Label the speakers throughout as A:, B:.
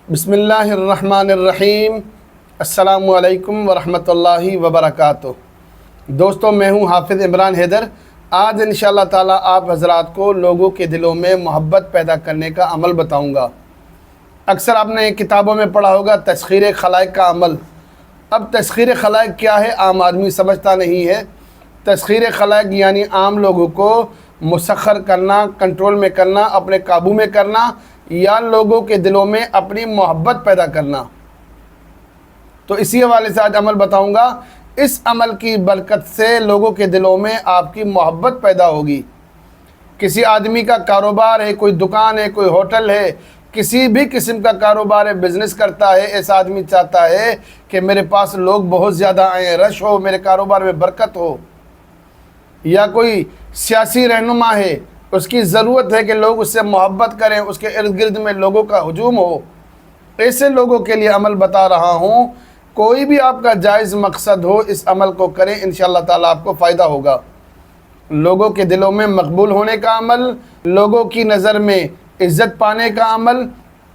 A: بسم اللہ الرحمن الرحیم۔ السلام علیکم ورحمۃ اللہ وبرکاتہ۔ دوستو، میں ہوں حافظ عمران حیدر۔ آج انشاءاللہ تعالیٰ آپ حضرات کو لوگوں کے دلوں میں محبت پیدا کرنے کا عمل بتاؤں گا۔ اکثر آپ نے کتابوں میں پڑھا ہوگا تسخیر خلائق کا عمل۔ اب تسخیر خلائق کیا ہے عام آدمی سمجھتا نہیں ہے۔ تسخیر خلائق یعنی عام لوگوں کو مسخر کرنا، کنٹرول میں کرنا، اپنے قابو میں کرنا، یا لوگوں کے دلوں میں اپنی محبت پیدا کرنا۔ تو اسی حوالے سے آج عمل بتاؤں گا۔ اس عمل کی برکت سے لوگوں کے دلوں میں آپ کی محبت پیدا ہوگی۔ کسی آدمی کا کاروبار ہے، کوئی دکان ہے، کوئی ہوٹل ہے، کسی بھی قسم کا کاروبار ہے، بزنس کرتا ہے، ایسا آدمی چاہتا ہے کہ میرے پاس لوگ بہت زیادہ آئیں، رش ہو، میرے کاروبار میں برکت ہو۔ یا کوئی سیاسی رہنما ہے، اس کی ضرورت ہے کہ لوگ اس سے محبت کریں، اس کے ارد گرد میں لوگوں کا ہجوم ہو۔ ایسے لوگوں کے لیے عمل بتا رہا ہوں۔ کوئی بھی آپ کا جائز مقصد ہو، اس عمل کو کریں، انشاءاللہ تعالیٰ آپ کو فائدہ ہوگا۔ لوگوں کے دلوں میں مقبول ہونے کا عمل، لوگوں کی نظر میں عزت پانے کا عمل،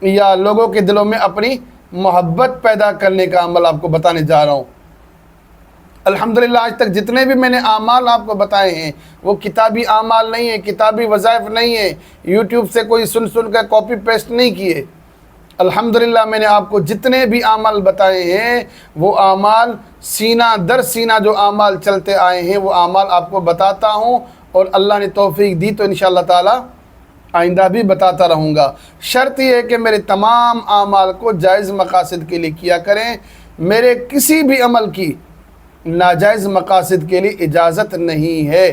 A: یا لوگوں کے دلوں میں اپنی محبت پیدا کرنے کا عمل آپ کو بتانے جا رہا ہوں۔ الحمدللہ آج تک جتنے بھی میں نے اعمال آپ کو بتائے ہیں وہ کتابی اعمال نہیں ہیں، کتابی وظائف نہیں ہیں، یوٹیوب سے کوئی سن کر کاپی پیسٹ نہیں کیے۔ الحمدللہ میں نے آپ کو جتنے بھی اعمال بتائے ہیں وہ اعمال سینہ در سینہ جو اعمال چلتے آئے ہیں وہ اعمال آپ کو بتاتا ہوں، اور اللہ نے توفیق دی تو انشاءاللہ تعالی آئندہ بھی بتاتا رہوں گا۔ شرط یہ ہے کہ میرے تمام اعمال کو جائز مقاصد کے لیے کیا کریں۔ میرے کسی بھی عمل کی ناجائز مقاصد کے لیے اجازت نہیں ہے۔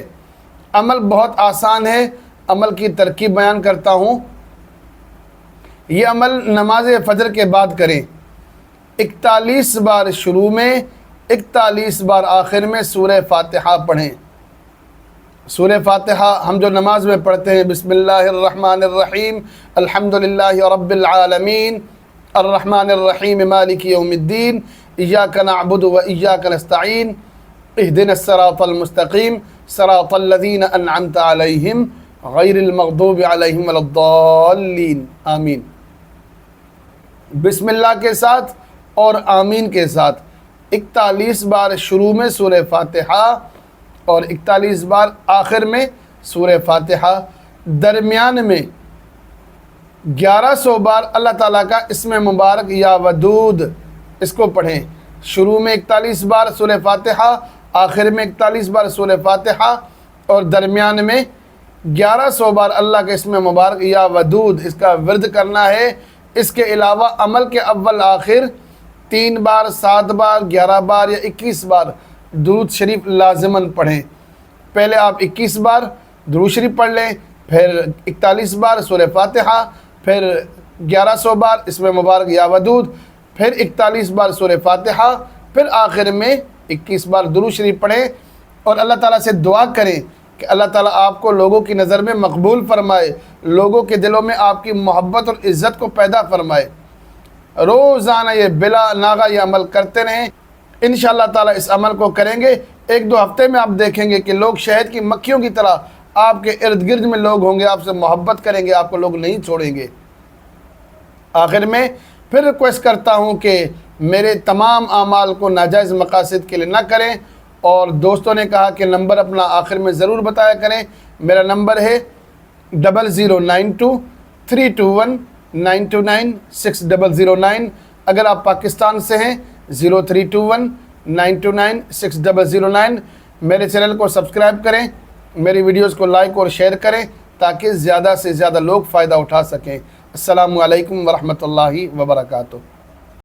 A: عمل بہت آسان ہے، عمل کی ترکیب بیان کرتا ہوں۔ یہ عمل نماز فجر کے بعد کریں۔ 41 بار شروع میں، 41 بار آخر میں سورہ فاتحہ پڑھیں۔ سورہ فاتحہ ہم جو نماز میں پڑھتے ہیں، بسم اللہ الرحمن الرحیم، الحمدللہ رب العالمین، الرحمن الرحیم مالک یوم الدین، ایاک نعبد و ایاک نستعین، اہدنا الصراط المستقیم، صراط الذین انعمت علیہم غیر المغضوب علیہم ولا الضالین، آمین۔ بسم اللہ کے ساتھ اور آمین کے ساتھ 41 بار شروع میں سورہ فاتحہ اور 41 بار آخر میں سورہ فاتحہ، درمیان میں 1100 بار اللہ تعالیٰ کا اسم مبارک یا ودود اس کو پڑھیں۔ شروع میں 41 بار سورہ فاتحہ، آخر میں 41 بار سورہ فاتحہ، اور درمیان میں 1100 بار اللہ کے اسم مبارک یا ودود اس کا ورد کرنا ہے۔ اس کے علاوہ عمل کے اول آخر 3 بار، 7 بار، 11 بار یا 21 بار درود شریف لازماً پڑھیں۔ پہلے آپ 21 بار درود شریف پڑھ لیں، پھر 41 بار سورہ فاتحہ، پھر 1100 بار اسم مبارک یا ودود، پھر 41 بار سورہ فاتحہ، پھر آخر میں 21 بار درود شریف پڑھیں، اور اللہ تعالیٰ سے دعا کریں کہ اللہ تعالیٰ آپ کو لوگوں کی نظر میں مقبول فرمائے، لوگوں کے دلوں میں آپ کی محبت اور عزت کو پیدا فرمائے۔ روزانہ یہ بلا ناغہ یہ عمل کرتے رہیں۔ انشاءاللہ تعالیٰ اس عمل کو کریں گے، 1-2 ہفتے میں آپ دیکھیں گے کہ لوگ شہد کی مکھیوں کی طرح آپ کے ارد گرد میں لوگ ہوں گے، آپ سے محبت کریں گے، آپ کو لوگ نہیں چھوڑیں گے۔ آخر میں پھر ریکویسٹ کرتا ہوں کہ میرے تمام اعمال کو ناجائز مقاصد کے لیے نہ کریں، اور دوستوں نے کہا کہ نمبر اپنا آخر میں ضرور بتایا کریں۔ میرا نمبر ہے 00923219296009۔ اگر آپ پاکستان سے ہیں 0321929609۔ میرے چینل کو سبسکرائب کریں، میری ویڈیوز کو لائک اور شیئر کریں تاکہ زیادہ سے زیادہ لوگ فائدہ اٹھا سکیں۔ السلام علیکم ورحمۃ اللہ وبرکاتہ۔